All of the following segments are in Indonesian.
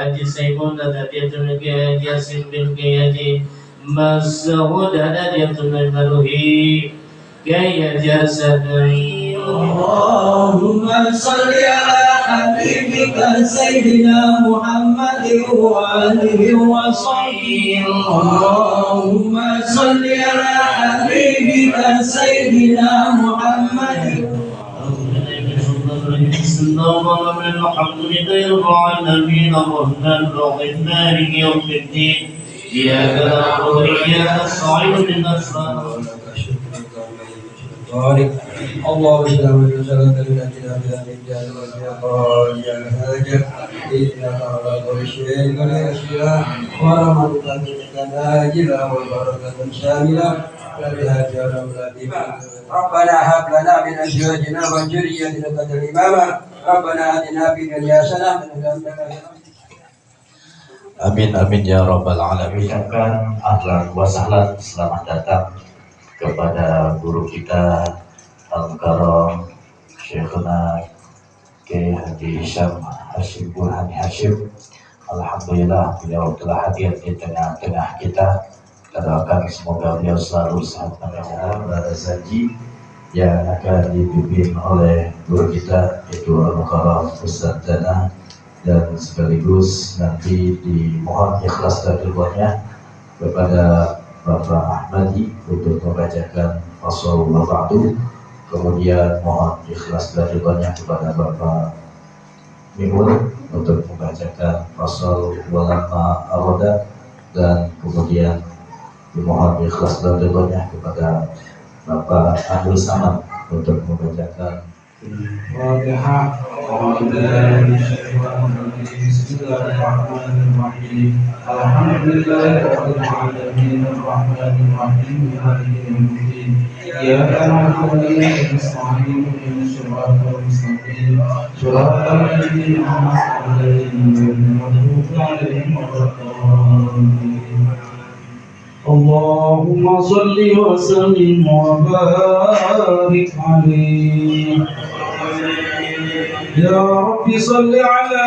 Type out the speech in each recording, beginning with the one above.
Haji Saiful dan hadiatun Kiai Haji Yasin bin Kiai Haji Mas'ud dan hadiatun Naluhi Kiai Haji Hasanai. Allahumma salli ala habibika Sayyidina Muhammadin wa alihi wa sahbihi. Allahumma salli ala habibika Sayyidina Muhammadin. اللهم الحمد لله رب العالمين الرحمن الرحيم مالك يوم الدين إياك نعبد وإياك نستعين اهدنا الصراط اللهم صل وسلم على سيدنا محمد يا هاجر إنك على كل شيء قدير ورحمتك ناجلة والبركة شاملة ربنا هب لنا من أزواجنا وذريتنا قرة إماما ربنا آتنا في الدنيا حسنة Amin amin ya rabbal alamin. Ucapkan ahlan wa sahlan, selamat datang kepada guru kita Al-Mukarram Syekhuna Kiai Haji Hisham Hashim Burhani Hashim. Alhamdulillah beliau telah hadir di tengah-tengah kita. Kita doakan semoga beliau selalu sehat walafiat pada saji yang akan dipimpin oleh guru kita yaitu Al-Mukarram Ustaz Dana, dan sekaligus nanti dimohon ikhlas dan ridhonya kepada Bapak Ahmadi untuk membacakan fasal wabadu, kemudian mohon ikhlas dan ridhonya kepada Bapak Mimun untuk membacakan fasal walama aroda, dan kemudian dimohon ikhlas dan ridhonya kepada Bapak Abdul Samad untuk membacakan Fatihah. Bismillahirrahmanirrahim. Alhamdulillahirabbil alamin arrahmanir rahim maliki yaumiddin. Iyyaka na'budu wa iyyaka nasta'in ihdinas siratal mustaqim siratal ladzina an'amta 'alaihim ghairil maghdubi 'alaihim waladdallin. Allahumma salli wa sallim wa barik alaihi. Ya Rabbi salli ala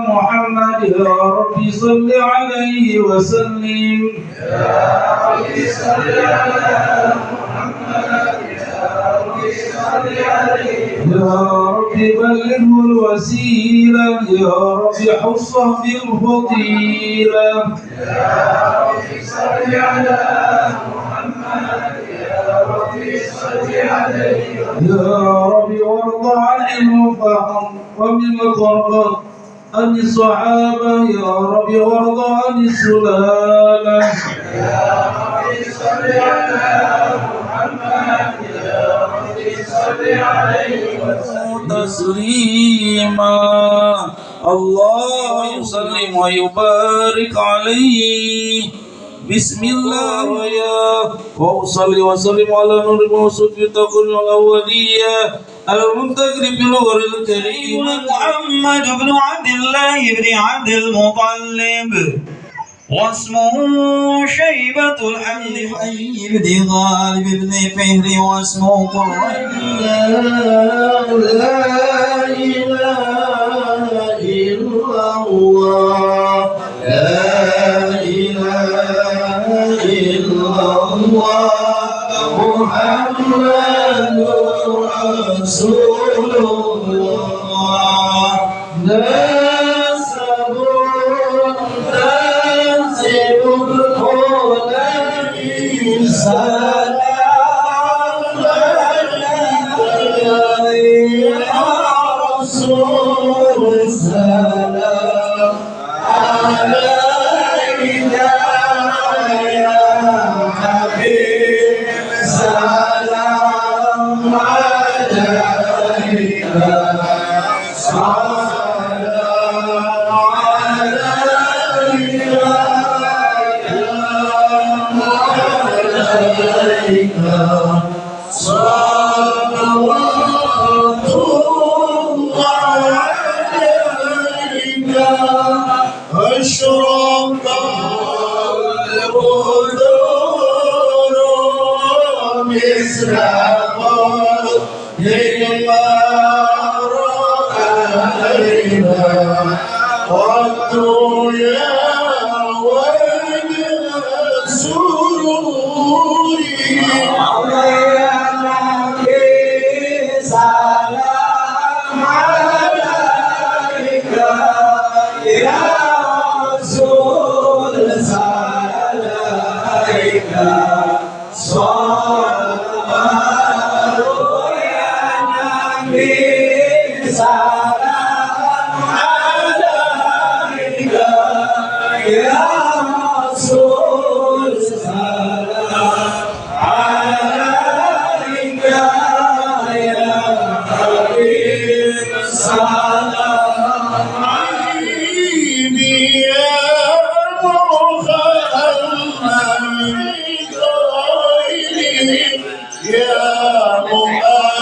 Muhammad, Ya Rabbi salli alaihi wa sallim. Ya Rabbi salli ala Muhammad, Ya Rabbi salli alaihi. Ya Rabbi ballighhu al-wasilah, Ya Rabbi hussah bil fadilah. Ya Rabbi salli ala Muhammad, Ya Rabbi salli alaihi. Ya Rabbi warda 'anil faham wa min al-qarqat عن الصحابة. يا رب وارض عن السلالة. يا رب صل على محمد، يا رب صل عليه وسلم تسليما. الله يسلم ويبارك عليه. بسم الله يا وصلي وسلم على نور الموصوف بتقول الأولية المنتقل بالغر الكريم محمد بن عبد الله بن عبد المطلب، واسمه شيبة الحمد حي بن غالب بن فهر، واسمه قريب. لا إله إلا الله، لا إله إلا الله محمد رسول الله. نسب تنسب الهدى سلام يا رسول السلام علينا يا حبيب سلام عليك سلام عليك عليك صلوات الله عليك. أشرق البدور مثل قدر رأينا والدور Ya Rasul salam alaika ya Habib salam عيني يا محمد يا مؤيد يا مؤيد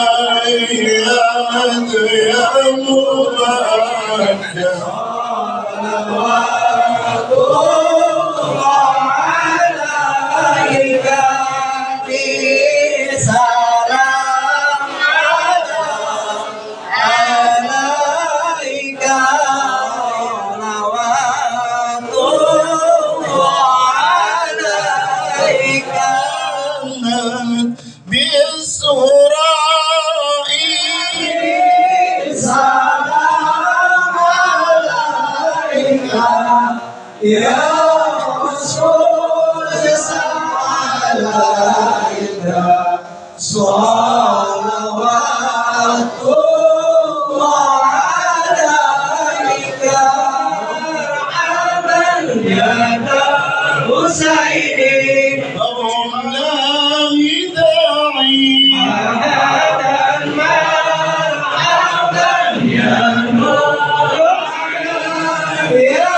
Ya Rasul alaika salawatullah alaika marhaban ya Husaini الله داعي مرحبا ya nur ya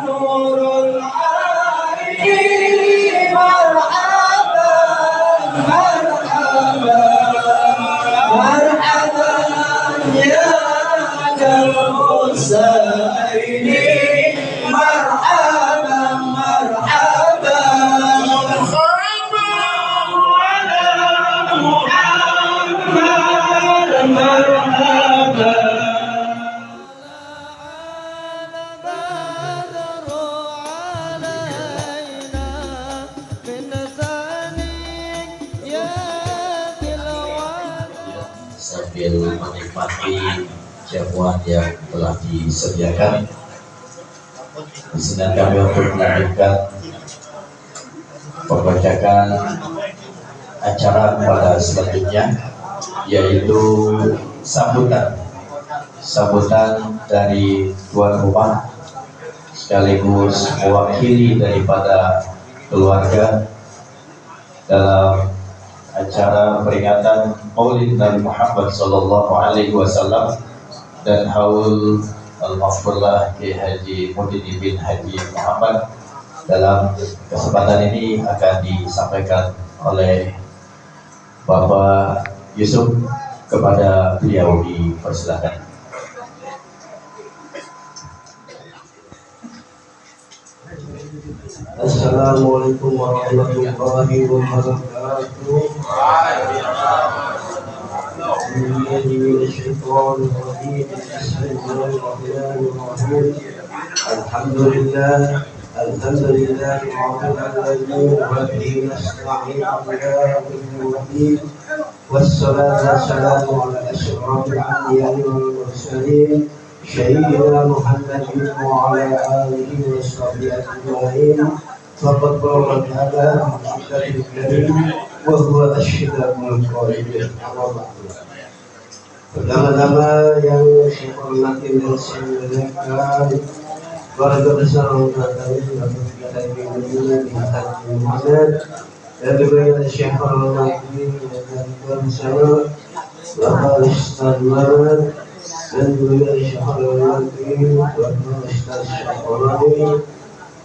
nurul aini marhaban ya Husaini marhaban sambil menikmati jamuan yang telah disediakan. Izinkan kami untuk melanjutkan pembacakan acara pada selanjutnya, yaitu sambutan dari tuan rumah sekaligus mewakili daripada keluarga dalam acara peringatan Maulid Nabi Muhammad Sallallahu Alaihi Wasallam dan Haul Al-Maghfurlah Ki Haji Muhyiddin bin Haji Muhammad. Dalam kesempatan ini akan disampaikan oleh Bapak Yusuf, kepada beliau dipersilakan. Assalamualaikum warahmatullahi wabarakatuh. Alhamdulillah wassalatu wassalamu ala asyrafil anbiya'i wal mursalin sayyidina Muhammadin wa ala alihi wa sahbihi ajma'in. Faqad qala ta'ala fi kitabihil karim wa huwa asyraful qailin. Pertama-tama yang saya hormati dan saya muliakan keluarga besar orang tua kami, Bapak kita di Haji Muhammad, dan juga Syekh hormati dan bersama Bapak Ustaz Muhammad, dan juga Syekh hormati Bapak Ustaz Syafani,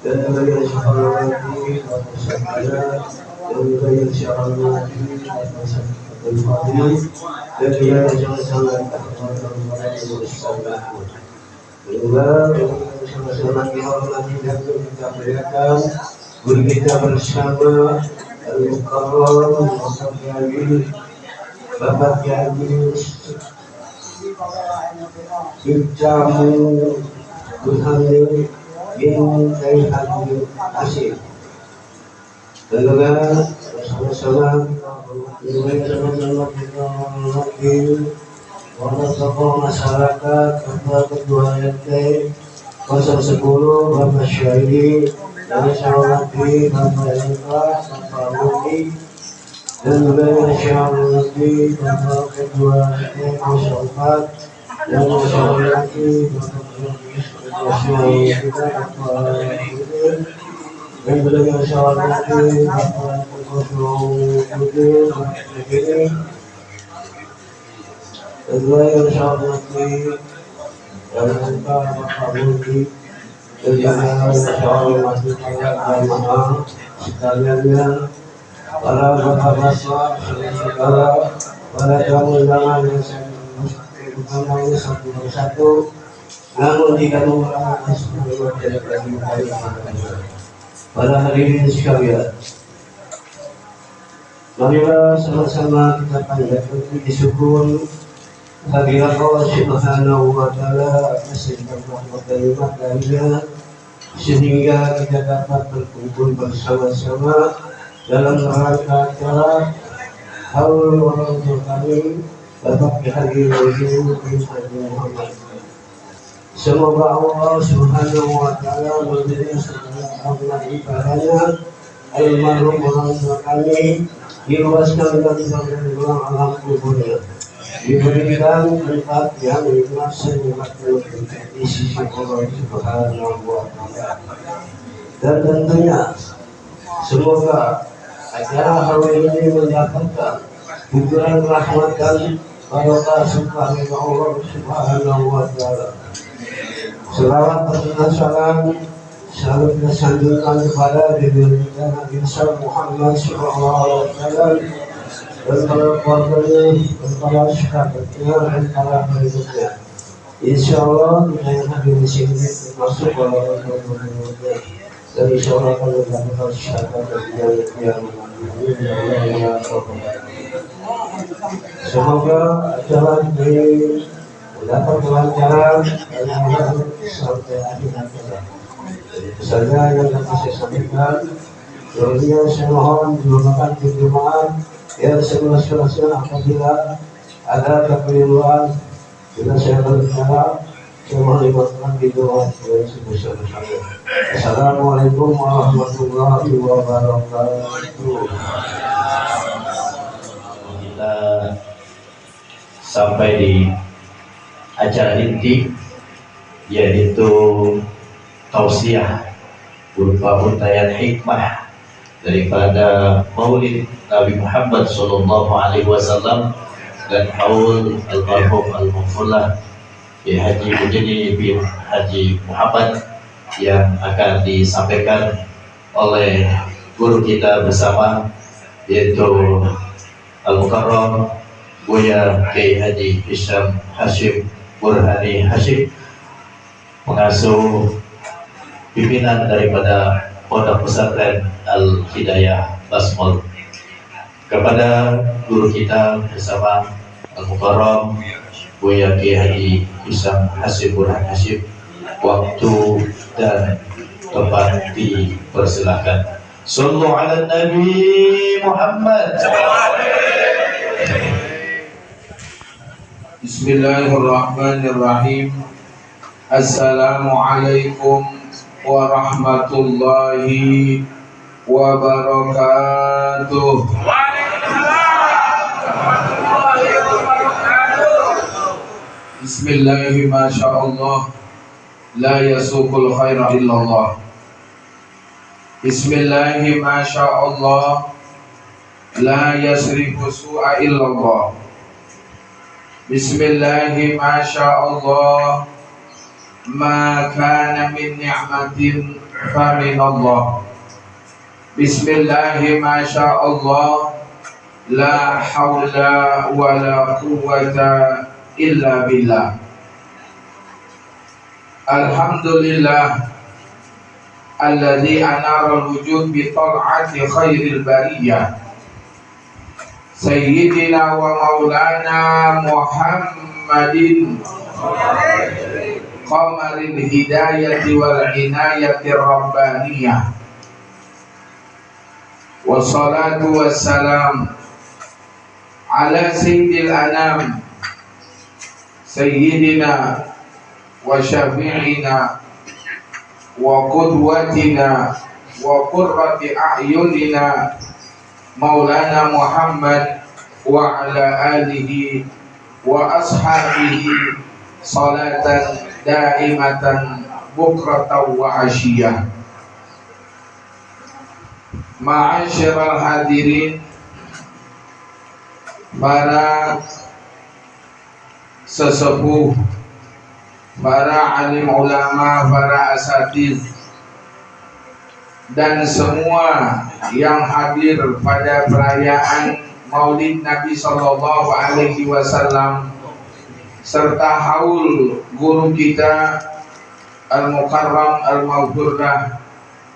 dan juga Syekh hormati Bapak Ustaz Ala, dan juga Syekh hormati Bapak Ustaz Al-Fadhil, dan juga sama-sama Bapak Ustaz Ahmad. Juga sama-sama dihormati dan kita berikan guru kita bersama Al-Mukarram Bapak Kiai Ibjamu Muhammad bin Kiai Haji Asyik. Dan juga sama-sama warga tokoh masyarakat, Bapak Ketua RT 010, Bapak Syahidi, dan Syawati, Bapak Elka, Bapak Ruki, dan juga Syawati, Bapak Ketua RT 04, dan Syawati, Bapak Syawati, Bapak yang beliau syawalati bapak Putri begini kedua yang syawalati yang kita bapak Putri dan juga syawalati jamaah sekaliannya, para bapak-bapak saudara, para tamu undangan yang saya bertanya satu persatu, namun tidak mengurangi seluruh dari kami. Para hadirin sekalian, marilah sama-sama kita panjatkan puji syukur kehadirat Allah Subhanahu wa Ta'ala atas segala rahmat dan nikmat darinya, sehingga kita dapat berkumpul bersama-sama dalam rangka acara haul ulang tahun kami Bapak Haji Nabi Muhammad. Semoga Allah Subhanahu wa Ta'ala memberi segala rahmat ibadahnya almarhum orang tua kami, diluaskan dan berulang alam kuburnya, diberikan tempat yang ikhlas dan nikmat di sisi Allah Subhanahu wa Ta'ala. Dan tentunya semoga acara hari ini mendapatkan hiburan rahmat dan barokah subhanahu Allah Subhanahu wa Ta'ala. Selawat dan salam selalu kita sanjungkan kepada Nabi Muhammad SAW dan para keluarganya, dan para sahabatnya, dan para pengikutnya. Insya Allah kita yang hadir di sini termasuk orang-orang dan insya Allah akan mendapatkan syahadat yang semoga acara ini mendapat kelancaran dan sampai akhir acara. Saja yang dapat saya sampaikan. Kemudian saya mohon dilakukan perjumpaan yang seluas-luasnya apabila ada kekeliruan bila saya berbicara. Saya mohon dimaafkan di doa yang sebesar-besarnya. Assalamualaikum warahmatullahi wabarakatuh. Kita sampai di acara inti, yaitu tausiah berupa untayan hikmah daripada Maulid Nabi Muhammad SAW dan haul almarhum al-Mufullah Haji Mujeni bin Haji Muhammad yang akan disampaikan oleh guru kita bersama, yaitu Al-Mukarram Buya Kiai Haji Hisham Hashim Burhani Hashim, pengasuh pimpinan daripada Pondok Pesantren Al-Hidayah Basmul. Kepada guru kita bersama Al-Mukarram Buya Kiai Haji Hisham Hashim Burhani Hashim, waktu dan tempat dipersilakan. Sallu ala Nabi Muhammad. Bismillahirrahmanirrahim. Assalamualaikum warahmatullahi wabarakatuh. Bismillahi masyaallah, la yasuqul khaira illallah. Bismillahi masyaallah, la yasrifu su'a illallah. Bismillahi masyaallah, ma kana min ni'matin fa min Allah. Bismillahi masyaallah, la haula wa la quwwata illa billah. Alhamdulillah alladzi anara al-wujud bi tal'ati khairil bariyah Sayyidina wa maulana Muhammadin qamaril hidayati wal inayati rabbaniyah. Wassalatu wassalam ala sayyidil anam Sayyidina wa syafi'ina wa qudwatina wa qurrati a'yunina Maulana Muhammad wa ala alihi wa ashabihi salatan daimatan bukratan wa asyiyah. Ma'asyiral hadirin, para sesepuh, para alim ulama, para asatiz, dan semua yang hadir pada perayaan Maulid Nabi Sallallahu Alaihi Wasallam serta haul guru kita Al-Mukarram Al-Maghfurlah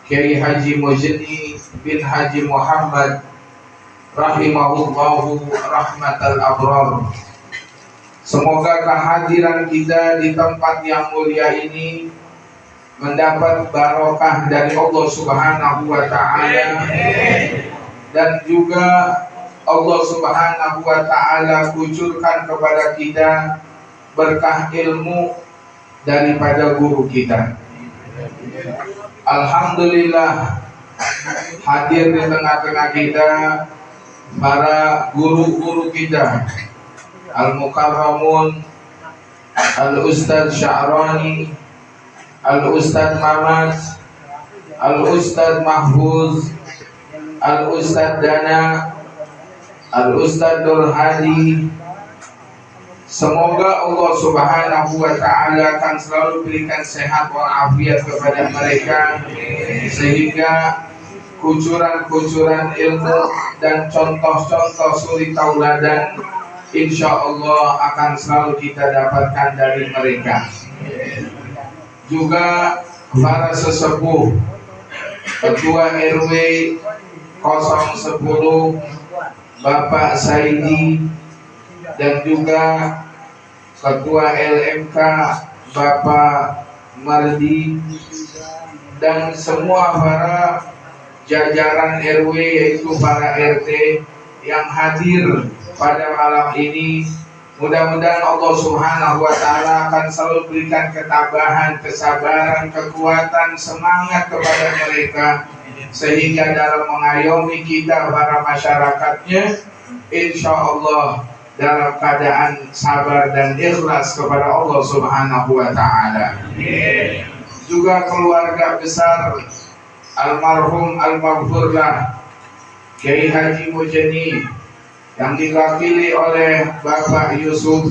Kiai Haji Mujni bin Haji Muhammad rahimahullahu rahmatal abrar. Semoga kehadiran kita di tempat yang mulia ini mendapat barokah dari Allah Subhanahu wa taala, dan juga Allah Subhanahu wa taala kucurkan kepada kita berkah ilmu daripada guru kita. Alhamdulillah, hadir di tengah-tengah kita para guru-guru kita, Al-Mukarramun, Al-Ustadz Sya'rani, Al-Ustadz Mamat, Al-Ustadz Mahfuz, Al-Ustadz Dana, Al-Ustadz Durhadi. Semoga Allah Subhanahu wa taala akan selalu berikan sehat walafiat kepada mereka, sehingga kucuran-kucuran ilmu dan contoh-contoh suri tauladan insya Allah akan selalu kita dapatkan dari mereka. Juga para sesepuh, Ketua RW 010 Bapak Saidi, dan juga Ketua LMK Bapak Mardi, dan semua para jajaran RW yaitu para RT yang hadir pada malam ini. Mudah-mudahan Allah Subhanahu wa taala akan selalu berikan ketabahan, kesabaran, kekuatan, semangat kepada mereka, sehingga dalam mengayomi kita para masyarakatnya insya Allah dalam keadaan sabar dan ikhlas kepada Allah Subhanahu wa taala. Juga keluarga besar almarhum Al-Maghfurlah Kiai Haji Mujni yang diwakili oleh Bapak Yusuf.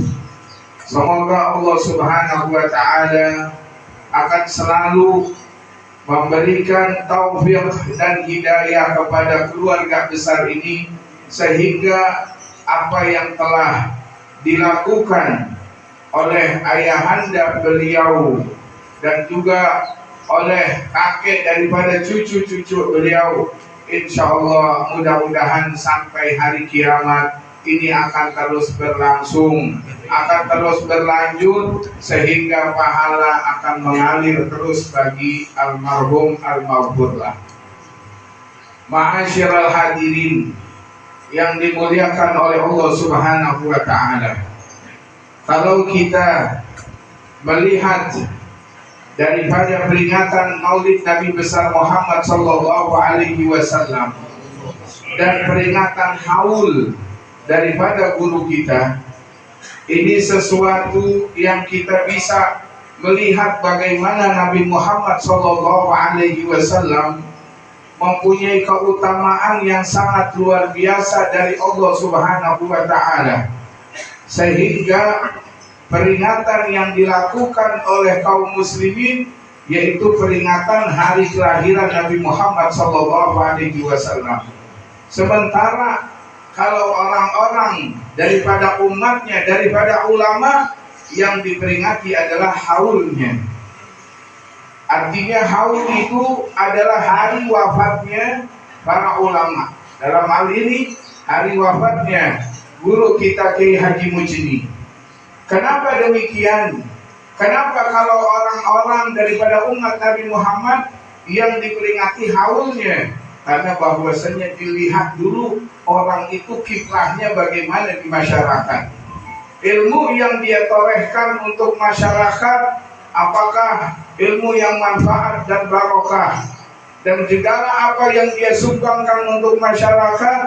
Semoga Allah Subhanahu wa taala akan selalu memberikan taufik dan hidayah kepada keluarga besar ini, sehingga apa yang telah dilakukan oleh ayahanda beliau dan juga oleh kakek daripada cucu-cucu beliau, insya Allah mudah-mudahan sampai hari kiamat ini akan terus berlangsung, akan terus berlanjut, sehingga pahala akan mengalir terus bagi almarhum Al-Maghfurlah. Ma'asyiral hadirin yang dimuliakan oleh Allah Subhanahu wa taala, kalau kita melihat daripada peringatan Maulid Nabi besar Muhammad sallallahu alaihi wasallam dan peringatan haul daripada guru kita, ini sesuatu yang kita bisa melihat bagaimana Nabi Muhammad sallallahu alaihi wasallam mempunyai keutamaan yang sangat luar biasa dari Allah Subhanahu wa taala, sehingga peringatan yang dilakukan oleh kaum muslimin yaitu peringatan hari kelahiran Nabi Muhammad sallallahu alaihi wasallam. Sementara kalau orang-orang daripada umatnya, daripada ulama, yang diperingati adalah haulnya. Artinya haul itu adalah hari wafatnya para ulama. Dalam hal ini hari wafatnya guru kita Kiai Haji Mujni. Kenapa demikian? Kenapa kalau orang-orang daripada umat Nabi Muhammad yang diperingati haulnya? Karena bahwasanya dilihat dulu orang itu kiprahnya bagaimana di masyarakat. Ilmu yang dia torehkan untuk masyarakat, apakah ilmu yang manfaat dan barokah, dan segala apa yang dia sumbangkan untuk masyarakat,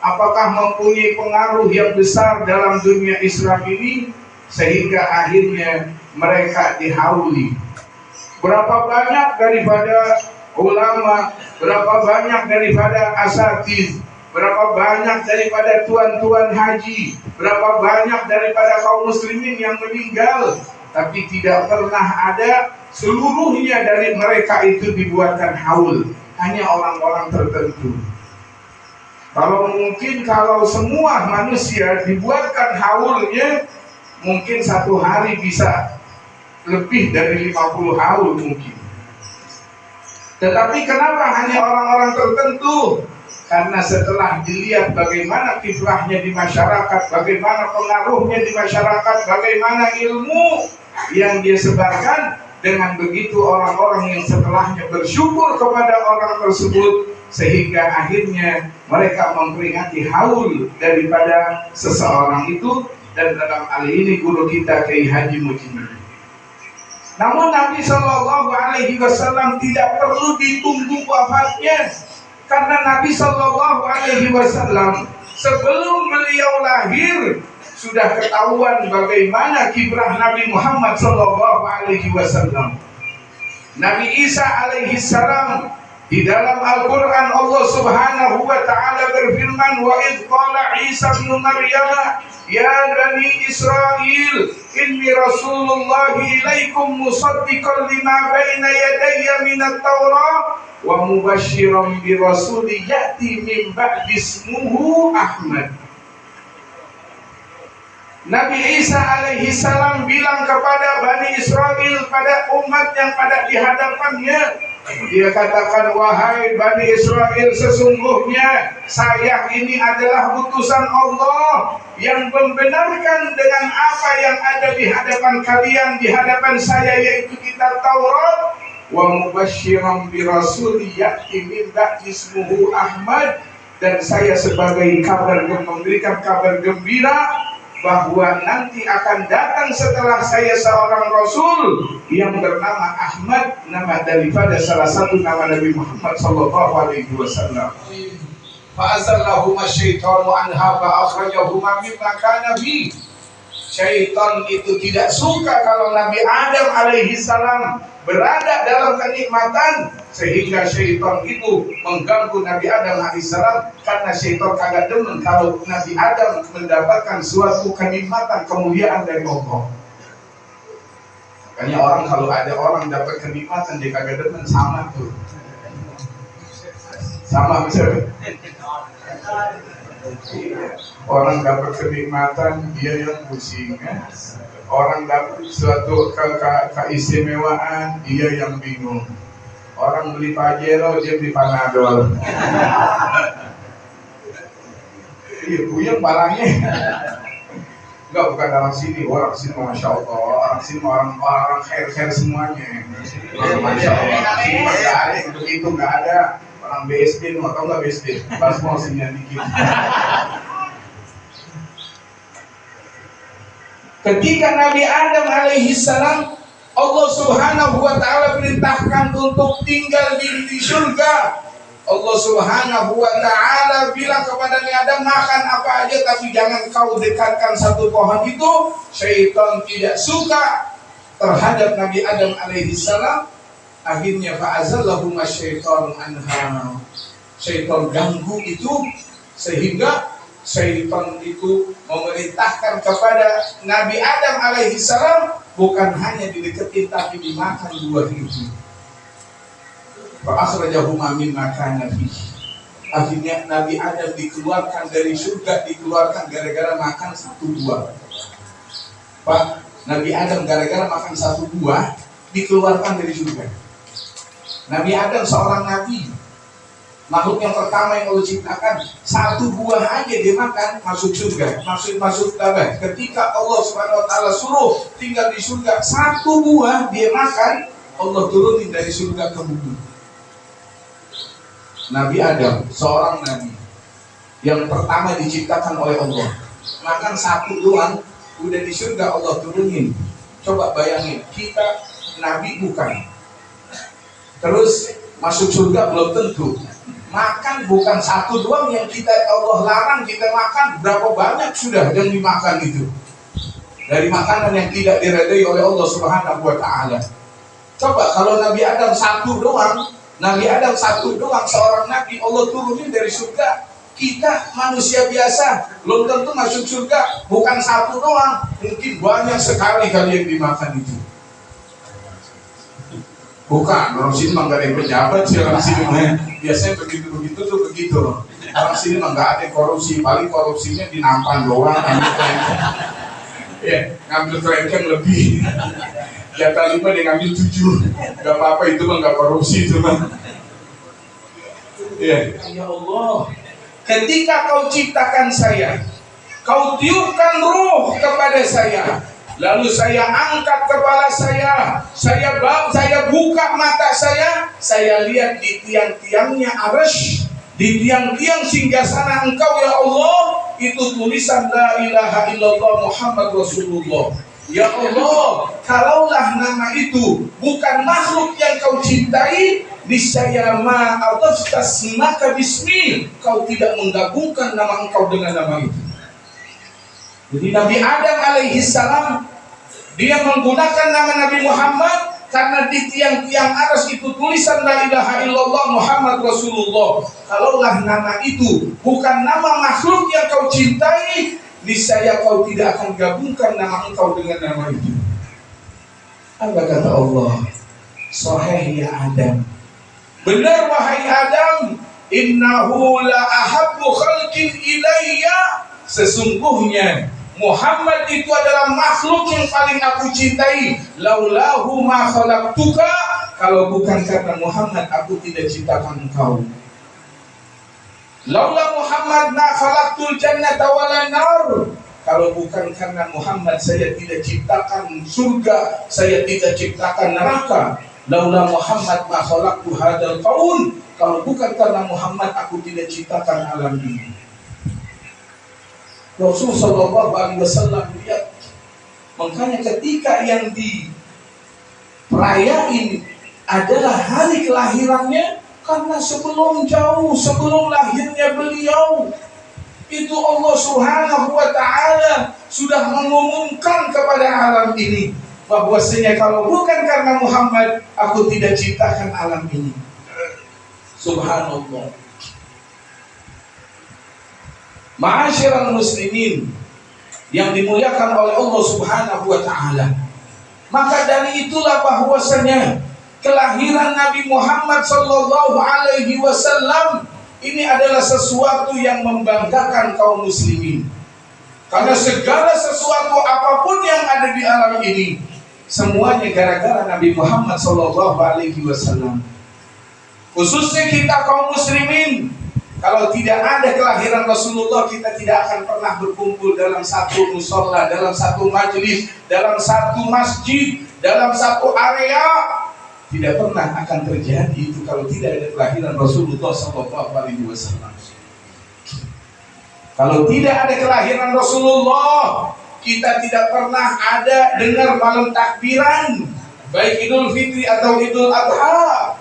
apakah mempunyai pengaruh yang besar dalam dunia Islam ini, sehingga akhirnya mereka dihauli. Berapa banyak daripada ulama, berapa banyak daripada asatidz, berapa banyak daripada tuan-tuan haji, berapa banyak daripada kaum muslimin yang meninggal, tapi tidak pernah ada seluruhnya dari mereka itu dibuatkan haul, hanya orang-orang tertentu. Kalau semua manusia dibuatkan haulnya, mungkin satu hari bisa lebih dari 50 haul mungkin. Tetapi kenapa hanya orang-orang tertentu? Karena setelah dilihat bagaimana kiprahnya di masyarakat, bagaimana pengaruhnya di masyarakat, bagaimana ilmu yang dia sebarkan, dengan begitu orang-orang yang setelahnya bersyukur kepada orang tersebut, sehingga akhirnya mereka memperingati haul daripada seseorang itu, dan dalam hal ini guru kita Kiai Haji Mujib. Namun Nabi Shallallahu Alaihi Wasallam tidak perlu ditunggu wafatnya, karena Nabi Shallallahu Alaihi Wasallam sebelum beliau lahir sudah ketahuan bagaimana kiprah Nabi Muhammad Shallallahu Alaihi Wasallam. Nabi Isa alaihi salam, di dalam Al-Quran Allah Subhanahu wa Ta'ala berfirman, wa idh qala Isa bin Maryam ya bani Israel inni rasulullah ilaikum musaddiqan lima baina yadayya minat Taurat wa mubasysyiran bi rasulin ya'ti min ba'di ismuhu Ahmad. Nabi Isa alaihi salam bilang kepada Bani Israel, pada umat yang pada di hadapannya, dia katakan, wahai Bani Israel, sesungguhnya saya ini adalah utusan Allah yang membenarkan dengan apa yang ada di hadapan kalian, di hadapan saya, yaitu kitab Taurat. Wa mubasysyiran bi rasulin ya'ti min ba'di ismuhu Ahmad, dan saya sebagai kabar, memberikan kabar gembira bahwa nanti akan datang setelah saya seorang Rasul yang bernama Ahmad, nama daripada salah satu nama Nabi Muhammad Sallallahu Alaihi Wasallam. Fa'azallahuma syaitanu anha fa'akhrajahuma mimma kana fi. Syaitan itu tidak suka kalau Nabi Adam alaihi salam berada dalam kenikmatan, sehingga syaitan itu mengganggu Nabi Adam alaihissalam, karena syaitan kagak demen kalau Nabi Adam mendapatkan suatu kenikmatan, kemuliaan dari Allah. Makanya orang, kalau ada orang dapat kenikmatan dia kagak demen, sama tuh, sama misalnya orang dapat kenikmatan dia yang pusing, orang dapat suatu keistimewaan dia yang bingung. Orang beli Pajero, dia beli Panadol. Iya, puyeng palanya. Enggak, bukan orang sini. Orang sini Masya Allah. Orang sini orang khair semuanya. Masya Allah. Enggak ada yang begitu, enggak ada. Orang BSD, mau tau nggak BSD? Pas mau sini dikit. Ketika Nabi Adam alaihi salam, Allah Subhanahu wa Ta'ala perintahkan untuk tinggal di surga. Allah Subhanahu wa Ta'ala bilang kepada Nabi Adam, makan apa aja tapi jangan kau dekatkan satu pohon itu. Syaitan tidak suka terhadap Nabi Adam alaihi salam. Akhirnya fa'azallahuma syaitanu anha. Syaitan ganggu itu, sehingga syaitan itu memerintahkan kepada Nabi Adam alaihi salam bukan hanya dideketin tapi dimakan buah itu. Fa'akhrajahuma mimma kana fihi. Akhirnya Nabi Adam dikeluarkan dari surga, dikeluarkan gara-gara makan satu buah. Pak, Nabi Adam gara-gara makan satu buah dikeluarkan dari surga. Nabi Adam seorang nabi, makhluk yang pertama yang Allah ciptakan, satu buah aja dia makan masuk surga. Masuk apa? Ketika Allah Subhanahu wa Ta'ala suruh tinggal di surga, satu buah dia makan, Allah turunin dari surga ke bumi. Nabi Adam seorang nabi yang pertama diciptakan oleh Allah, makan satu doang udah di surga Allah turunin. Coba bayangin, kita nabi bukan, terus masuk surga belum tentu. Makan bukan satu doang yang kita Allah larang kita makan, berapa banyak sudah yang dimakan itu dari makanan yang tidak diredai oleh Allah Subhanahu wa Ta'ala. Coba kalau Nabi Adam satu doang Nabi Adam satu doang, seorang nabi Allah turunin dari surga. Kita manusia biasa, belum tentu masuk surga. Bukan satu doang, mungkin banyak sekali kali yang dimakan itu. Bukan, orang sini mah gak ada yang pejabat sih, orang sini mah biasanya begitu-begitu tuh begitu. Orang sini mah gak ada korupsi, paling korupsinya di nampan doang. Ya, ngambil kelengkeng lebih. Jatah 5 dia ngambil 7. Gak apa-apa, itu mah gak korupsi itu mah. Ya Allah, ketika kau ciptakan saya, kau tiupkan ruh kepada saya, lalu saya angkat kepala saya buka mata saya lihat di tiang-tiangnya arasy, di tiang-tiang singgasana engkau ya Allah, itu tulisan la ilaha illallah Muhammad Rasulullah. Ya Allah, kalaulah nama itu bukan makhluk yang kau cintai, niscaya ma ataftasmaka bismi, kau tidak menggabungkan nama engkau dengan nama itu. Jadi Nabi Adam alaihi salam, dia menggunakan nama Nabi Muhammad karena di tiang-tiang arasy itu tulisan la ilaha illallah Muhammad Rasulullah. Kalaulah nama itu bukan nama makhluk yang kau cintai, niscaya kau tidak akan gabungkan nama engkau dengan nama itu. Apa kata Allah? Sahih ya Adam, benar wahai Adam, innahu la ahabbu khalqin ilayya, sesungguhnya Muhammad itu adalah makhluk yang paling aku cintai. Laulahu ma khalaqtuka, kalau bukan karena Muhammad aku tidak ciptakan engkau. Laula Muhammad ma khalaqtul jannata wala nar, kalau bukan karena Muhammad saya tidak ciptakan surga, saya tidak ciptakan neraka. Laula Muhammad ma khalaqtu hadzal qaun, kalau bukan karena Muhammad aku tidak ciptakan alam ini. Rasul sallallahu alaihi wasallam lihat, makanya ketika yang dirayain adalah hari kelahirannya, karena sebelum lahirnya beliau itu Allah Subhanahu wa taala sudah mengumumkan kepada alam ini bahwasanya kalau bukan karena Muhammad aku tidak ciptakan alam ini. Subhanallah. Ma'asyiral muslimin yang dimuliakan oleh Allah Subhanahu wa taala. Maka dari itulah bahwasanya kelahiran Nabi Muhammad sallallahu alaihi wasallam ini adalah sesuatu yang membanggakan kaum muslimin. Karena segala sesuatu apapun yang ada di alam ini semuanya gara-gara Nabi Muhammad sallallahu alaihi wasallam. Khususnya kita kaum muslimin, kalau tidak ada kelahiran Rasulullah, kita tidak akan pernah berkumpul dalam satu musholla, dalam satu majlis, dalam satu masjid, dalam satu area. Tidak pernah akan terjadi itu kalau tidak ada kelahiran Rasulullah SAW. Kalau tidak ada kelahiran Rasulullah, kita tidak pernah ada dengar malam takbiran, baik Idul Fitri atau Idul Adha.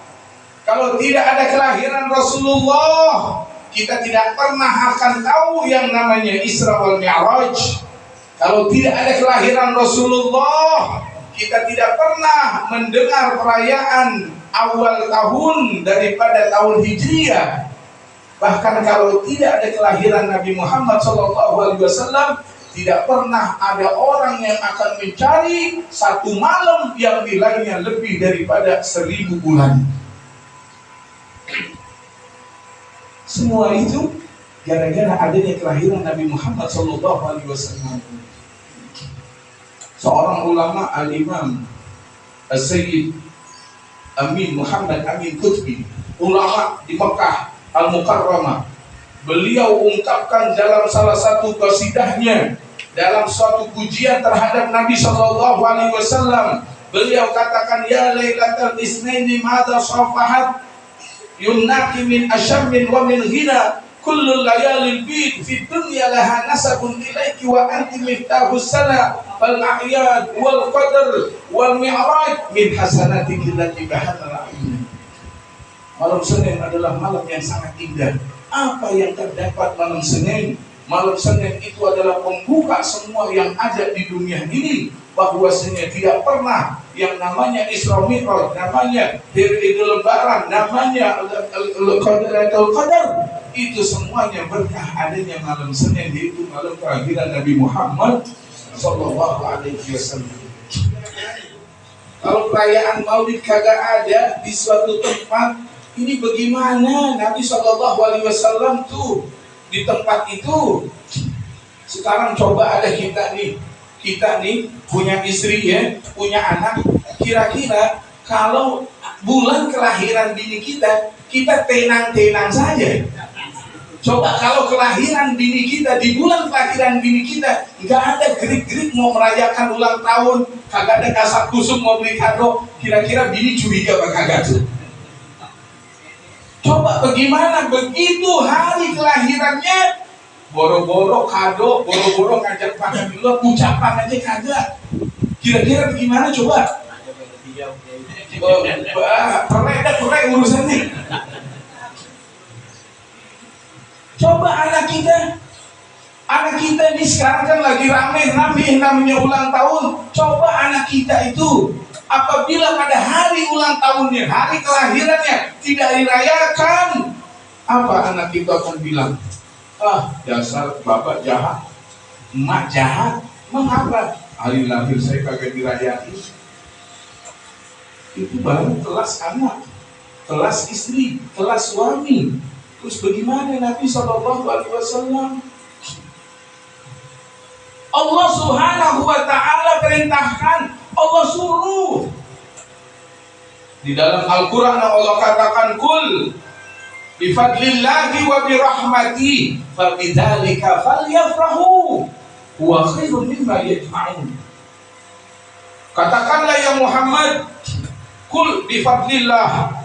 Kalau tidak ada kelahiran Rasulullah, kita tidak pernah akan tahu yang namanya Isra wal Mi'raj. Kalau tidak ada kelahiran Rasulullah, kita tidak pernah mendengar perayaan awal tahun daripada tahun Hijriah. Bahkan kalau tidak ada kelahiran Nabi Muhammad SAW, tidak pernah ada orang yang akan mencari satu malam yang nilainya lebih daripada 1000 bulan. Semua itu gara-gara adanya kelahiran Nabi Muhammad SAW. Seorang ulama al-Imam As-Sayyid Amin Muhammad Amin Qutbi, ulama di Mekah Al-Mukarramah, beliau ungkapkan dalam salah satu qasidahnya, dalam suatu pujian terhadap Nabi SAW, beliau katakan, ya Lailatul Isnaini madza safahat yumnaki min asyammin wa min ghina kullul layalil bid fi dunya laha nasabun ilaiki wa anti miftahus sana wal a'yad wal qadar wal mi'raj min hasanatika allati bahatal a'yun. Malam Senin adalah malam yang sangat indah. Apa yang terdapat malam Senin? Malam Senin itu adalah pembuka semua yang ada di dunia ini. Bahwasanya tidak pernah yang namanya Isra Mi'raj, namanya Idul Lebaran, namanya Lailatul Qadar, itu semuanya berkah adanya malam Senin, yaitu malam kelahiran Nabi Muhammad Sallallahu Alaihi Wasallam. Kalau perayaan Maulid kagak ada di suatu tempat, ini bagaimana Nabi Sallallahu Alaihi Wasallam tuh di tempat itu? Sekarang coba ada kita nih punya istri ya, punya anak. Kira-kira kalau bulan kelahiran bini kita tenang-tenang saja. Coba kalau kelahiran bini kita, di bulan kelahiran bini kita nggak ada gerik-gerik mau merayakan ulang tahun, kagak ada kasak kusuk mau beli kado, kira-kira bini curiga apa kagak tuh? Coba bagaimana begitu hari kelahirannya, boro-boro kado, boro-boro ngajak makan di luar, ucapan aja kagak. Kira-kira bagaimana coba? Perek urusan nih. Coba anak kita ini sekarang kan lagi rame namanya ulang tahun. Coba anak kita itu apabila pada hari ulang tahunnya, hari kelahirannya tidak dirayakan, apa anak kita akan bilang? Ah, dasar bapak jahat, emak jahat. Mengapa hari lahir saya kagak dirayain? Itu baru kelas anak, kelas istri, kelas suami. Terus bagaimana Nabi Sallallahu Alaihi Wasallam? Allah Subhanahu Wa Taala perintahkan, Allah suruh. Di dalam Al-Quran Allah katakan, Kul bifadlillahi wa birahmati fabidzalika falyafrahu huwa khairun mimma yajma'un. Katakanlah ya Muhammad, Kul bifadlillah,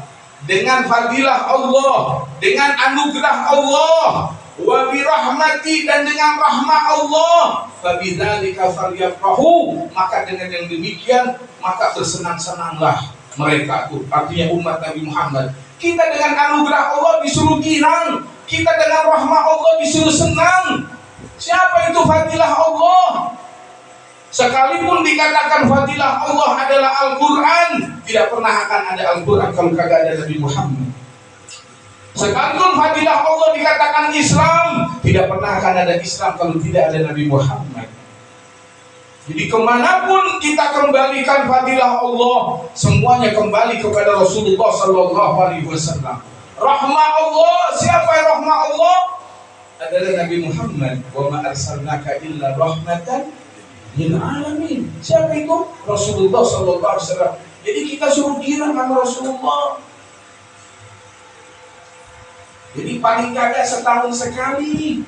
dengan fadilah Allah, dengan anugerah Allah, wa birahmati, dan dengan rahmat Allah, fabidzalika falyafrahu, maka dengan yang demikian maka bersenang-senanglah mereka itu, artinya umat Nabi Muhammad. Kita dengan anugerah Allah disuruh girang, kita dengan rahmat Allah disuruh senang. Siapa itu fadilah Allah? Sekalipun dikatakan fadilah Allah adalah Al-Quran, tidak pernah akan ada Al-Quran kalau kagak ada Nabi Muhammad. Sekalipun fadilah Allah dikatakan Islam, tidak pernah akan ada Islam kalau tidak ada Nabi Muhammad. Jadi kemanapun kita kembalikan fadilah Allah, semuanya kembali kepada Rasulullah Sallallahu Alaihi Wasallam. Rahmah Allah, siapa yang rahmah Allah? Adalah Nabi Muhammad. Wa ma arsalnaka illa rahmatan lil alamin. Siapa itu? Rasulullah Sallallahu Alaihi Wasallam. Jadi kita suruh girang sama Rasulullah. Jadi paling kagak setahun sekali.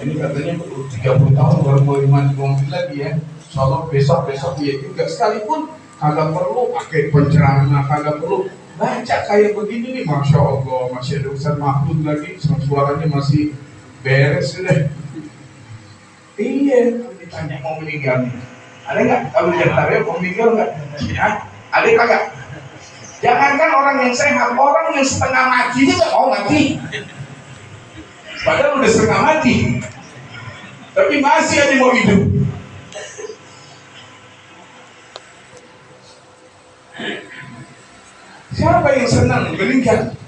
Ini katanya 30 tahun baru mau iman mobil lagi ya. Insyaallah besok ya juga, sekalipun kagak perlu pakai penceramah, kagak perlu baca kayak begini nih, masya Allah, masih ada Ustaz Mahmud lagi, suaranya masih beres sudah. Iya, ditanya mau meninggal nih, ada nggak? Kalau diantaranya mau meninggal nggak? Ya, ada kagak? Jangankan orang yang sehat, orang yang setengah mati juga mau mati. Padahal udah setengah mati, tapi masih ada yang mau hidup. Siapa yang senang meninggal?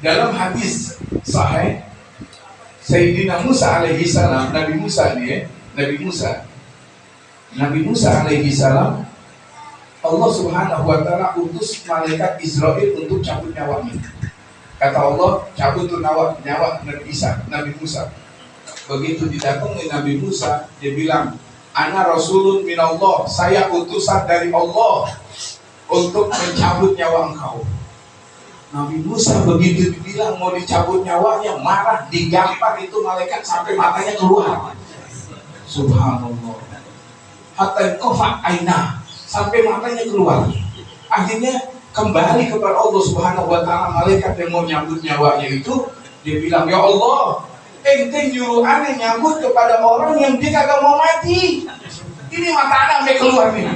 Dalam hadis sahih, Sayyidina Musa alaihi salam, Nabi Musa alaihi salam, Allah Subhanahu wa taala utus malaikat Israel untuk cabut nyawanya. Kata Allah, cabut nyawa Nabi Musa. Begitu didatangi Nabi Musa, dia bilang, Ana rasulun minallah, saya utusan dari Allah untuk mencabut nyawa engkau. Nabi Musa begitu dibilang mau dicabut nyawanya, marah, digampar itu malaikat sampai matanya keluar. Subhanallah. Hatta qafat aina, sampai matanya keluar. Akhirnya kembali kepada Allah Subhanahu wa taala, malaikat yang mau nyambut nyawanya itu, dia bilang, ya Allah, ente nyuruh aneh nyambut kepada orang yang dia kagak mau mati. Ini mata anak sampai keluar nih.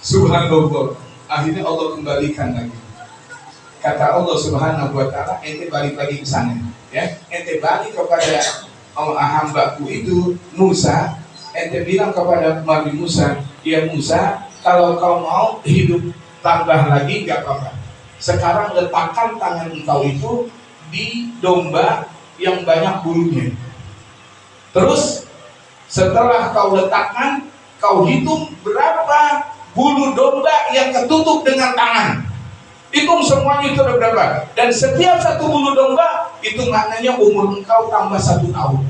Subhanallah. Akhirnya Allah kembalikan lagi. Kata Allah Subhanahu wa taala, ente balik lagi ke sana, ya. Ente balik kepada hambaku itu Musa, ente bilang kepada Nabi Musa, ya Musa, kalau kau mau hidup tambah lagi nggak apa-apa. Sekarang letakkan tangan engkau itu di domba yang banyak bulunya. Terus setelah kau letakkan, kau hitung berapa bulu domba yang ketutup dengan tangan. Hitung semuanya itu ada berapa. Dan setiap satu bulu domba itu maknanya umur engkau tambah 1 tahun.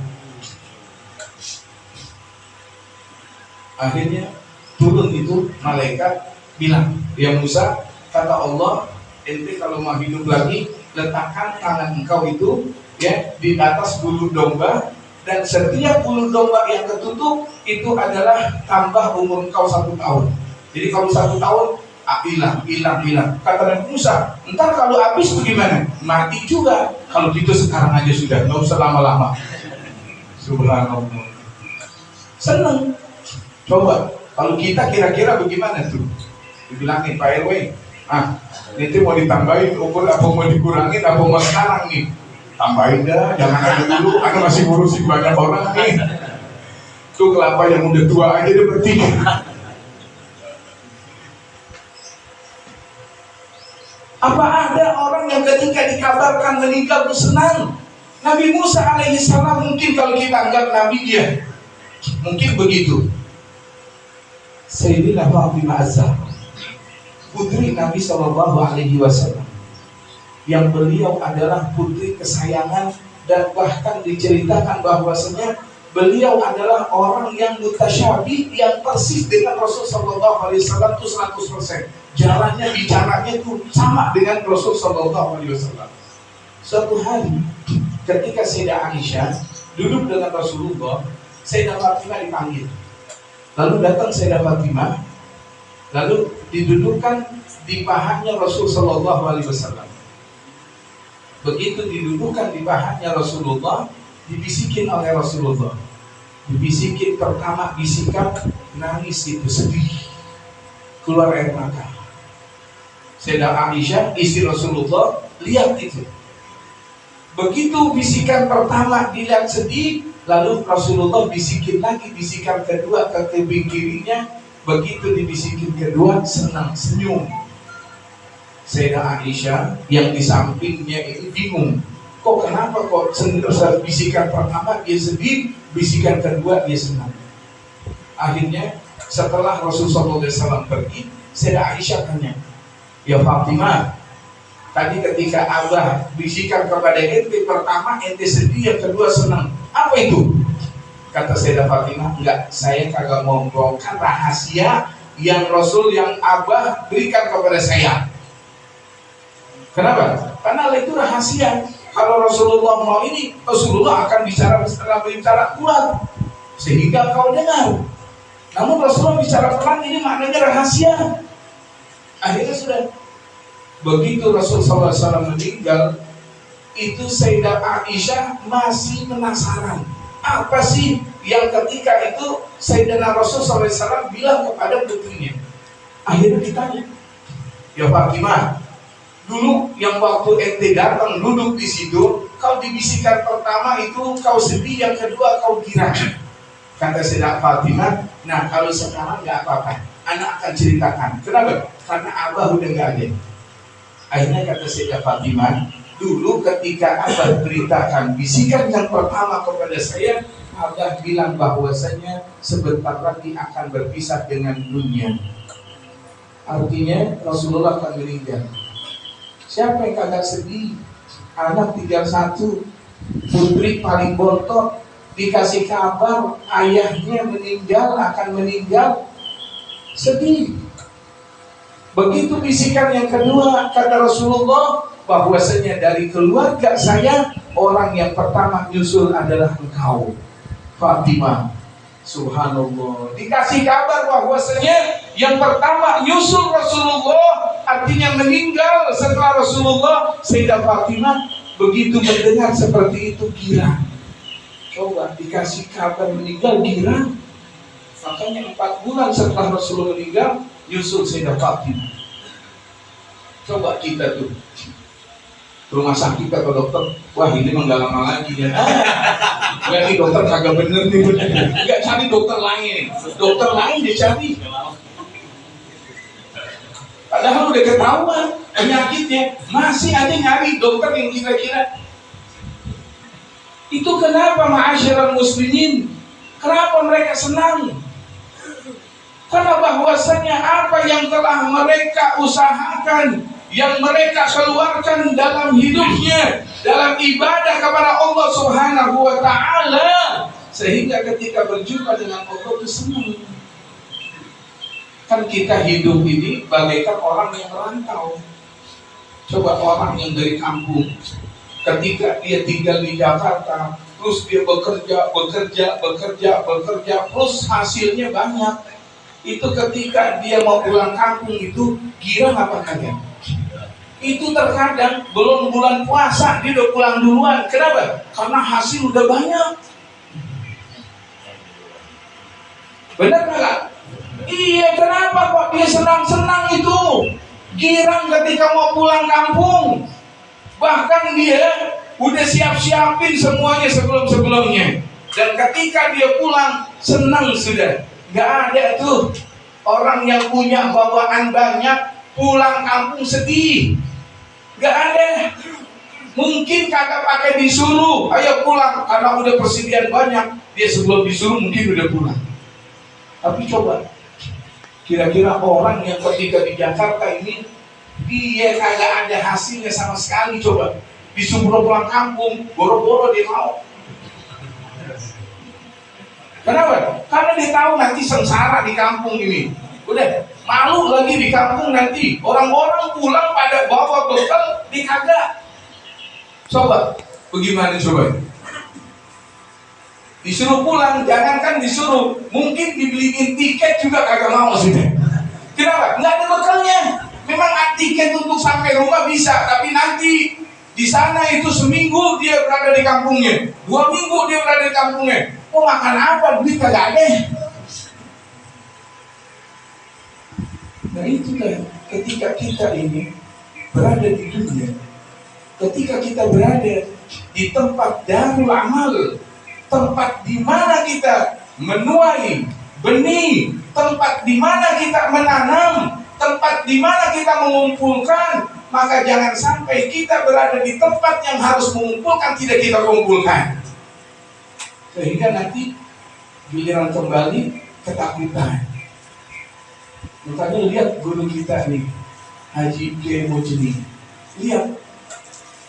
Akhirnya turun itu malaikat bilang, ya Musa, kata Allah, ente kalau mau hidup lagi, letakkan tangan engkau itu ya di atas bulu domba, dan setiap bulu domba yang ketutup itu adalah tambah umur engkau 1 tahun. Jadi kalau 1 tahun hilang. Kata Nabi Musa, entar kalau habis bagaimana? Mati juga. Kalau gitu sekarang aja sudah, nggak usah lama-lama. Subhanallah. Seneng. Coba, kalau kita kira-kira bagaimana tuh? Dibilangin Pak RW, nanti mau ditambahin umur apa mau dikurangin apa mau sekarang nih? Tambahin dah, jangan ada dulu. Anda masih ngurusin banyak orang nih. Tuh kelapa yang udah tua aja udah bertiga. Apa ada orang yang ketika dikabarkan meninggal itu senang? Nabi Musa alaihissalam mungkin kalau kita anggap Nabi dia, mungkin begitu. Sayyidah Fatimah Az-Zahra, putri Nabi Shallallahu Alaihi Wasallam, yang beliau adalah putri kesayangan dan bahkan diceritakan bahwasanya beliau adalah orang yang mutasyabih, yang persis dengan Rasul Shallallahu Alaihi Wasallam itu 100%. Jalannya, bicaranya itu sama dengan Rasul Sallallahu Alaihi Wasallam. Suatu hari, ketika Sayyidah Aisyah duduk dengan Rasulullah, Sayyidah Fatimah dipanggil. Lalu datang Sayyidah Fatimah, lalu didudukkan di pahannya Rasul Sallallahu Alaihi Wasallam. Begitu didudukkan di pahannya Rasulullah, dibisikin oleh Rasulullah. Dibisikin pertama bisikan nangis itu sedih, keluar air mata. Sayyidah Aisyah, istri Rasulullah, lihat itu. Begitu bisikan pertama dilihat sedih, lalu Rasulullah bisikin lagi, bisikan kedua ke kebing kirinya. Begitu dibisikin kedua, senang, senyum. Sayyidah Aisyah yang di sampingnya ini bingung. Kok kenapa kok bisikan pertama dia sedih, bisikan kedua dia senang. Akhirnya setelah Rasulullah SAW pergi, Sayyidah Aisyah tanya, ya Fatimah, tadi ketika Abah bisikan kepada ente pertama ente sedih, yang kedua senang, apa itu? Kata Sayyidah Fatimah, enggak, saya kagak mau bongkar rahasia yang Rasul, yang Abah berikan kepada saya. Kenapa? Karena itu rahasia. Kalau Rasulullah mau ini, Rasulullah akan bicara kuat sehingga kau dengar. Namun Rasulullah bicara pelan, ini maknanya rahasia. Akhirnya sudah. Begitu Rasulullah SAW meninggal, itu Sayyidah Aisyah masih penasaran. Apa sih yang ketika itu Sayyidina Rasulullah SAW bilang kepada putrinya? Akhirnya ditanya, ya Fatimah, dulu yang waktu ente datang duduk di situ, kau dibisikkan pertama itu kau sedih, yang kedua kau girang. Kata Sayyidah Fatimah, nah kalau sekarang nggak apa-apa, anak akan ceritakan. Kenapa? Karena Abah udah nggak ada. Akhirnya kata Sayyidah Fatimah, dulu ketika Abah beritakan bisikan yang pertama kepada saya, Abah bilang bahwasanya sebentar lagi akan berpisah dengan dunia. Artinya Rasulullah akan meninggal. Siapa yang kagak sedih? Anak tinggal satu, putri paling bontot, dikasih kabar ayahnya meninggal, akan meninggal, sedih. Begitu bisikan yang kedua, kata Rasulullah, bahwasanya dari keluarga saya orang yang pertama nyusul adalah engkau, Fatimah. Subhanallah. Dikasih kabar bahwasanya yang pertama nyusul Rasulullah, artinya meninggal setelah Rasulullah, Sayyidah Fatimah. Begitu mendengar seperti itu girang. Coba dikasih kabar meninggal girang. Makanya 4 bulan setelah Rasulullah meninggal, nyusul Sayyidah Fatimah. Coba kita tuh rumah sakit kata dokter, wah ini mah nggak lama lagi ya. Berarti dokter kagak bener nih, nggak cari dokter lain, dokter lain dicari. Padahal udah ketahuan penyakitnya, masih aja nyari dokter yang kira-kira. Itu kenapa ma'asyiral muslimin? Kenapa mereka senang? Karena bahwasanya apa yang telah mereka usahakan, yang mereka keluarkan dalam hidupnya, dalam ibadah kepada Allah Subhanahu wa Ta'ala, sehingga ketika berjumpa dengan Allah itu senang. Kan kita hidup ini bagaikan orang yang merantau. Coba orang yang dari kampung, ketika dia tinggal di Jakarta, terus dia bekerja, terus hasilnya banyak. Itu ketika dia mau pulang kampung itu girang apa kagak? Itu terkadang belum bulan puasa dia udah pulang duluan. Kenapa? Karena hasil udah banyak. Benar nggak? Iya, kenapa kok dia senang-senang itu? Girang ketika mau pulang kampung. Bahkan dia udah siap-siapin semuanya sebelum-sebelumnya. Dan ketika dia pulang, senang sudah. Gak ada tuh orang yang punya bawaan banyak pulang kampung sedih. Gak ada. Mungkin kagak pakai disuruh, ayo pulang karena udah persediaan banyak. Dia sebelum disuruh mungkin udah pulang. Tapi coba, kira-kira orang yang ketika di Jakarta ini dia kagak ada hasilnya sama sekali, coba disuruh pulang kampung, boro-boro dia mau. Kenapa? Karena dia tahu nanti sengsara di kampung ini. Udah malu lagi di kampung nanti. Orang-orang pulang pada bawa bekal, dia kagak. Coba, bagaimana coba? Disuruh pulang, jangankan disuruh, mungkin dibeliin tiket juga kagak mau sudah. Kenapa? Nggak ada bekalnya. Memang tiket untuk sampai rumah bisa, tapi nanti di sana itu seminggu dia berada di kampungnya, 2 minggu dia berada di kampungnya. Mau makan apa? Duit kagak ada. Nah itulah ketika kita ini berada di dunia, ketika kita berada di tempat darul amal, tempat di mana kita menuai benih, tempat di mana kita menanam, tempat di mana kita mengumpulkan, maka jangan sampai kita berada di tempat yang harus mengumpulkan tidak kita kumpulkan. Sehingga nanti giliran kembali ketakutan. Makanya lihat guru kita nih, Haji Kiai Mujni. Lihat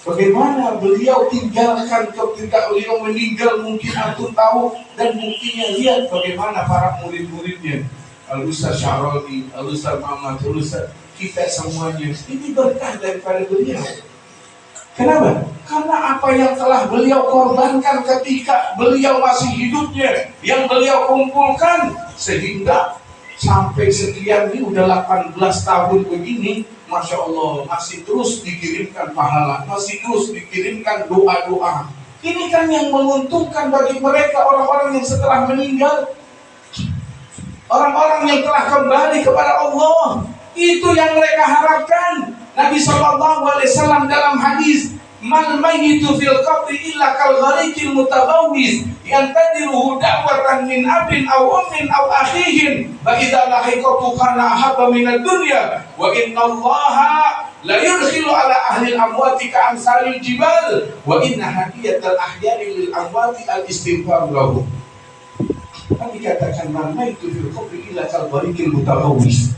bagaimana beliau tinggalkan ketika beliau meninggal, mungkin antum tahu, dan buktinya lihat bagaimana para murid-muridnya. Al-Ustaz Syaroni, Al-Ustaz Muhammad, Al-Ustaz kita semuanya. Ini berkah daripada beliau. Kenapa? Karena apa yang telah beliau korbankan ketika beliau masih hidupnya, yang beliau kumpulkan, sehingga sampai sekian ini udah 18 tahun begini, Masya Allah, masih terus dikirimkan pahala, masih terus dikirimkan doa-doa. Ini kan yang menguntungkan bagi mereka, orang-orang yang setelah meninggal, orang-orang yang telah kembali kepada Allah. Itu yang mereka harapkan. Nabi SAW dalam hadis, "Man mayyitu fil qabri illa kal gharikil mutaghawwis yantadiruhu da'watan min abin aw ummin aw akhihin fa idza lahiqatu kana ahabba min ad-dunya wa inna Allaha la yudkhilu ala ahli al-amwati ka amsalil jibal wa inna hadiyatal ahya'i lil amwati al-istighfar lahu." Kan dikatakan man mayyitu fil qabri illa kal gharikil mutaghawwis.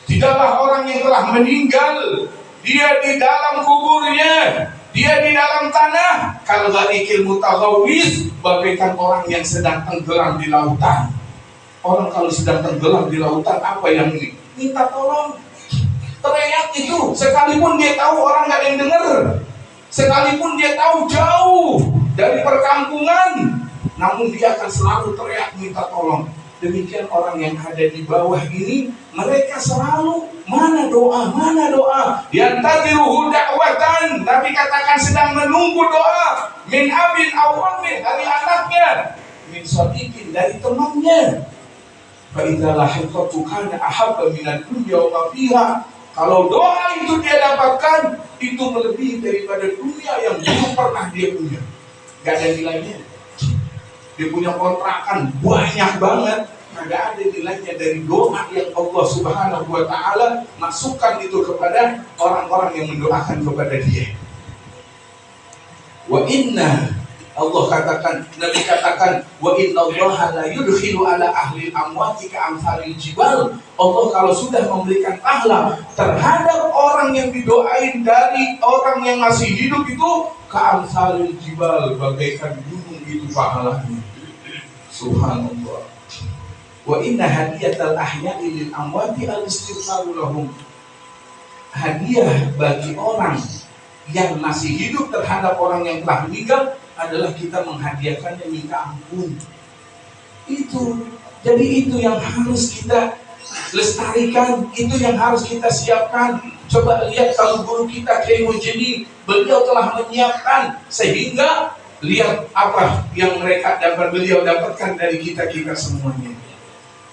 Tidaklah orang yang telah meninggal, dia di dalam kuburnya, dia di dalam tanah, kalau gharikil mutaghawwis, bagaikan orang yang sedang tenggelam di lautan. Orang kalau sedang tenggelam di lautan, apa yang ini? Minta tolong. Teriak itu, sekalipun dia tahu orang gak ada yang dengar, sekalipun dia tahu jauh dari perkampungan, namun dia akan selalu teriak minta tolong. Demikian orang yang ada di bawah ini, mereka selalu mana doa, mana doa. Yantadiruhu da'watan, Nabi katakan sedang menunggu doa. Min abin awammin, dari anaknya. Min sadiqin, dari temannya. Fa idza lahiqatu kana ahabba minad dunya wa ma fiha. Kalau doa itu dia dapatkan, itu melebihi daripada dunia yang belum pernah dia punya. Gak ada nilainya. Dia punya kontrakan banyak banget, gak ada nilainya dari doa yang Allah Subhanahu wa Ta'ala masukkan itu kepada orang-orang yang mendoakan kepada dia. Wa inna, Allah katakan, Nabi katakan, wa inna Allah la yudkhilu ala ahli amwati ka amsalil jibal. Allah kalau sudah memberikan pahala terhadap orang yang didoain dari orang yang masih hidup itu, ka amsalil jibal, bagaikan gunung itu pahalanya. Subhanallah. Wa inna hadiyatal ahya'i lil amwati al-istighfaru lahum. Hadiah bagi orang yang masih hidup terhadap orang yang telah meninggal adalah kita menghadiahkannya minta ampun. Itu, jadi itu yang harus kita lestarikan, itu yang harus kita siapkan. Coba lihat kalau guru kita Kiai Mujeni, beliau telah menyiapkan sehingga lihat apa yang mereka dapat, beliau dapatkan dari kita semuanya.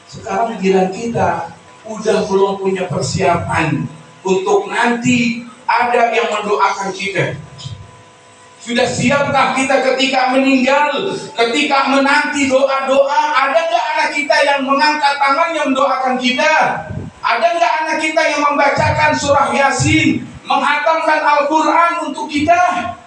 Sekarang giliran kita udah belum punya persiapan untuk nanti ada yang mendoakan kita. Sudah siapkah kita ketika meninggal, ketika menanti doa-doa? Ada nggak anak kita yang mengangkat tangannya mendoakan kita? Ada nggak anak kita yang membacakan surah Yasin, menghatamkan Al-Quran untuk kita?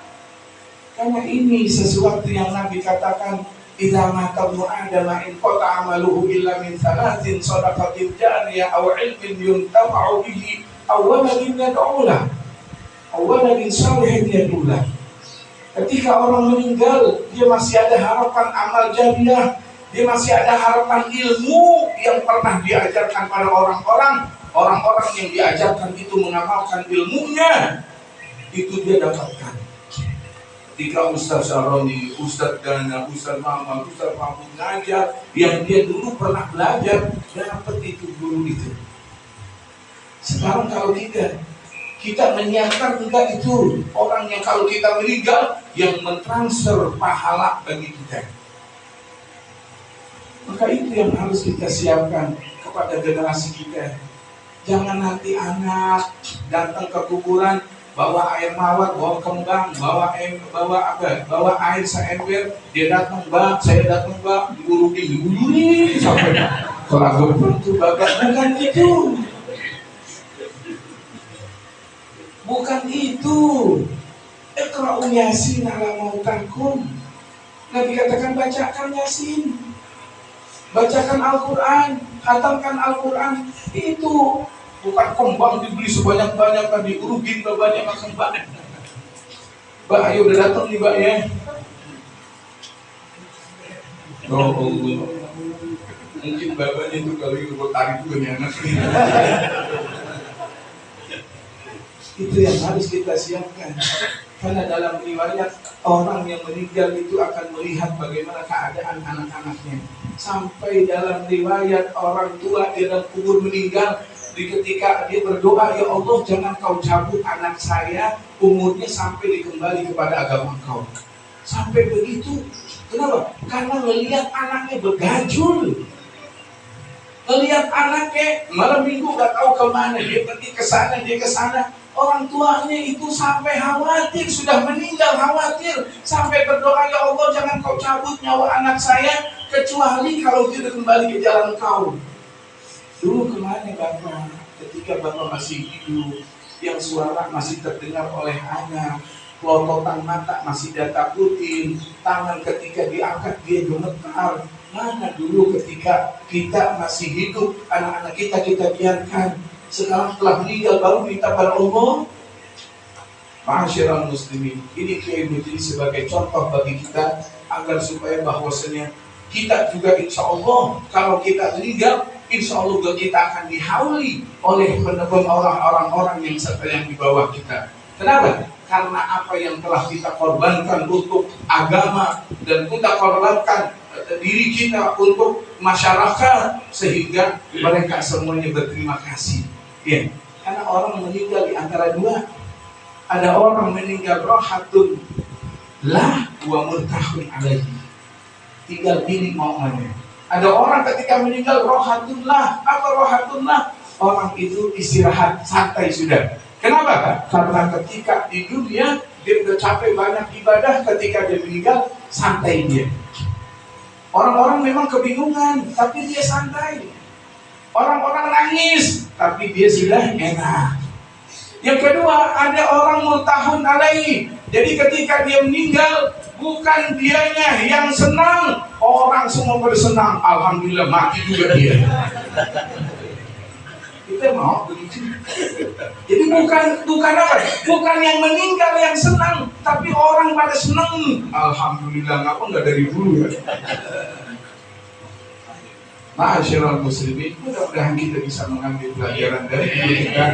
Karena ini sesuatu yang Nabi katakan, idza mata ibnu adam in qata amaluhu illa min salatin shadaqatin jariyah aw ilmin yuntafa'u bihi aw waladin yad'u lahu aw waladin salihin yad'u lahu. Ketika orang meninggal, dia masih ada harapan amal jariah, dia masih ada harapan ilmu yang pernah diajarkan pada orang-orang yang diajarkan itu mengamalkan ilmunya, itu dia dapatkan. Ketika Ustaz Syaroni, Ustaz Dana, Ustaz Mama, Ustaz Mahmud ngajar, yang dia dulu pernah belajar, dapat itu guru itu. Sekarang kalau kita menyiapkan enggak itu orang yang kalau kita meninggal yang mentransfer pahala bagi kita. Maka itu yang harus kita siapkan kepada generasi kita. Jangan nanti anak datang ke kuburan bawa air mawar, bawa kembang, bawa air seember, dia datang bang, saya datang bang, diurutin sampai kalau itu bukan itu. Bukan itu. Iqra'u Yasin ala mautakum. Nabi katakan bacakan Yasin, bacakan Al-Quran, khatamkan Al-Quran. Itu bukan kembang dibeli sebanyak-banyaknya, diurutin banyak kembang. Mbak, ayo udah datang nih Mbak ya. Oh Allah. Mungkin bapaknya itu kalau itu tarik juga nih anak ini. Itu yang harus kita siapkan. Karena dalam riwayat orang yang meninggal itu akan melihat bagaimana keadaan anak-anaknya. Sampai dalam riwayat orang tua di dalam kubur meninggal, ketika dia berdoa, ya Allah jangan kau cabut anak saya umurnya sampai dikembali kepada agama kau. Sampai begitu. Kenapa? Karena melihat anaknya bergajul. Melihat anaknya malam minggu gak tahu kemana, dia pergi ke sana, dia ke sana. Orang tuanya itu sampai khawatir, sudah meninggal khawatir, sampai berdoa, ya Allah jangan kau cabut nyawa anak saya kecuali kalau dia sudah kembali ke jalan kau. Dulu kemana Bapak? Ketika Bapak masih hidup, yang suara masih terdengar oleh anak, pelototan mata masih dia takutin, tangan ketika diangkat dia gemetar. Mana dulu ketika kita masih hidup, anak-anak kita biarkan. Sekarang telah meninggal baru minta pada Allah. Ma'asyiral muslimin, ini Kiai Mujeni sebagai contoh bagi kita agar supaya bahwasanya kita juga insya Allah kalau kita meninggal, insya Allah juga kita akan dihauli oleh orang-orang yang di bawah kita. Kenapa? Karena apa yang telah kita korbankan untuk agama dan kita korbankan diri kita untuk masyarakat sehingga mereka semuanya berterima kasih. Ya, karena orang meninggal di antara dua. Ada orang meninggal rohatun lah wa murtahun alaihi, tinggal pilih mau mana. Ada orang ketika meninggal rohatun lah. Apa rohatun lah? orang itu istirahat, santai sudah. Kenapa? Karena ketika di dunia dia udah capek banyak ibadah, ketika dia meninggal santai dia. Orang-orang memang kebingungan, tapi dia santai. Orang-orang nangis, tapi dia sudah enak. Yang kedua, ada orang murtahun alaihi. Jadi ketika dia meninggal, bukan dianya yang senang, orang semua bersenang. Alhamdulillah mati juga dia. Kita mau begitu. Jadi bukan apa? Bukan yang meninggal yang senang, tapi orang pada senang. Alhamdulillah, ngapa nggak dari dulu ya? Ma'asyiral muslimin, mudah-mudahan kita bisa mengambil pelajaran dari guru kita,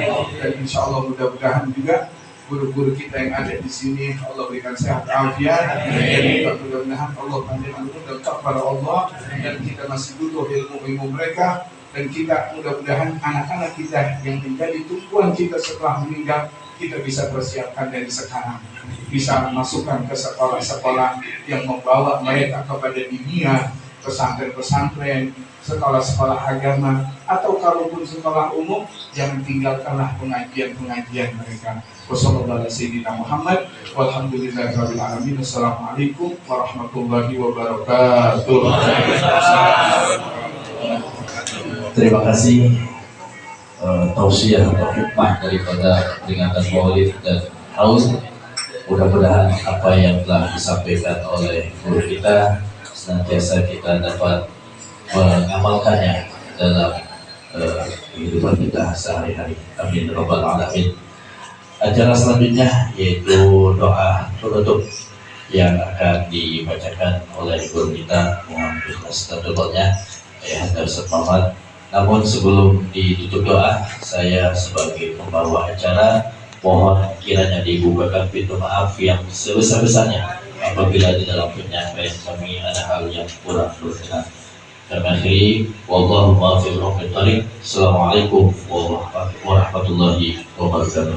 dan insya Allah mudah-mudahan juga guru-guru kita yang ada di sini Allah berikan sehat afiat, dan juga mudah-mudahan Allah panjangkan umur dan kepada Allah, dan kita masih butuh ilmu-ilmu mereka, dan kita mudah-mudahan anak-anak kita yang menjadi tumpuan kita setelah meninggal kita bisa persiapkan dari sekarang, bisa masukkan ke sekolah-sekolah yang membawa mereka kepada dunia, pesantren-pesantren, sekolah-sekolah agama, atau kalaupun sekolah umum, jangan tinggalkanlah pengajian-pengajian mereka. Wassalamualaikum Muhammad, walhamdulillahirabbil alamin. Assalamualaikum warahmatullahi wabarakatuh. Terima kasih tausiah atau hikmah daripada peringatan Maulid dan Haul. Mudah-mudahan apa yang telah disampaikan oleh guru kita senantiasa kita dapat mengamalkannya dalam kehidupan kita sehari-hari. Amin rabbal alamin. Acara selanjutnya yaitu doa penutup yang akan dibacakan oleh guru kita. Mohon ikhlas dan ridhonya Ayahanda Ustaz Muhammad. Namun sebelum ditutup doa, saya sebagai pembawa acara mohon kiranya dibukakan pintu maaf yang sebesar-besarnya apabila di dalam penyampaian kami ada hal yang kurang berkenan. Dan akhiri, wallahu muwaffiq ila thoriq. Assalamualaikum warahmatullahi wabarakatuh.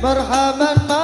مرحبا